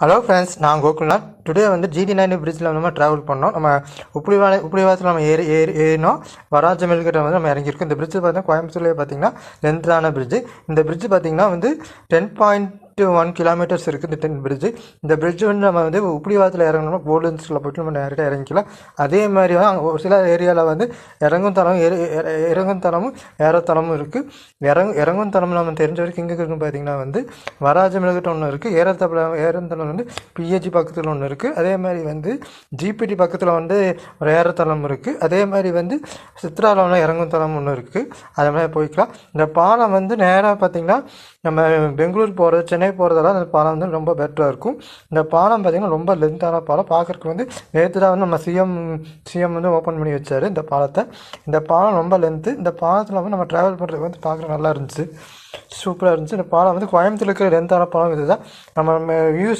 Hello friends, நான் Gokulnath. Today வந்து GT9 பிரிட்ஜில் நம்ம ட்ராவல் பண்ணோம். நம்ம உப்புளிவாசத்தில் நம்ம ஏறினோம். வராஜமேல்கிட்ட வந்து நம்ம இறங்கியிருக்கோம். இந்த பிரிட்ஜ் பார்த்தீங்கன்னா கோயம்புத்தூர்லேயே பார்த்தீங்கன்னா லென்த்தான பிரிட்ஜு. இந்த பிரிட்ஜ் பார்த்தீங்கன்னா வந்து 10.1 கிலோமீட்டர்ஸ் இருக்குது. இந்த பிரிட்ஜு வந்து நம்ம வந்து உப்புளிவாசத்தில் இறங்கணும்னா கோல்டன்ஸில் போய்ட்டு நம்ம டேரெக்டாக இறங்கிக்கலாம். அதே மாதிரி ஒரு சில ஏரியாவில் வந்து இறங்கும் தளமும் ஏறத்தளமும் இருக்குது. இறங்கும் தளம் நம்ம தெரிஞ்ச வரைக்கும் எங்கே இருக்குன்னு பார்த்தீங்கன்னா வந்து வராஜமேல்கிட்ட ஒன்று இருக்குது. ஏறத்தளம் வந்து PHG பக்கத்தில் ஒன்று இருக்குது. அதே மாதிரி வந்து GPT பக்கத்தில் வந்து ஒரு ஏறத்தளம் இருக்குது. அதே மாதிரி வந்து சித்ராவில் இறங்கும் தளம் ஒன்று இருக்குது. அதே மாதிரி போய்க்கலாம். இந்த பாலம் வந்து நேராக பார்த்திங்கன்னா நம்ம பெங்களூர் போகிறது, சென்னை போகிறதெல்லாம் அந்த பாலம் வந்து ரொம்ப பெட்டராக இருக்கும். இந்த பாலம் பார்த்திங்கன்னா ரொம்ப லென்த்தான பாலம். பார்க்குறதுக்கு வந்து நேற்று தான் வந்து நம்ம சிஎம் வந்து ஓப்பன் பண்ணி வச்சார் இந்த பாலத்தை. இந்த பாலம் ரொம்ப லென்த்து. இந்த பாலத்தில் வந்து நம்ம ட்ராவல் பண்ணுறதுக்கு வந்து பார்க்குற நல்லா இருந்துச்சு, சூப்பராக இருந்துச்சு. இந்த பாலம் வந்து கோயம்புத்தூர் இருக்கிற லென்த்தான பாலம் இது தான். நம்ம யூஸ்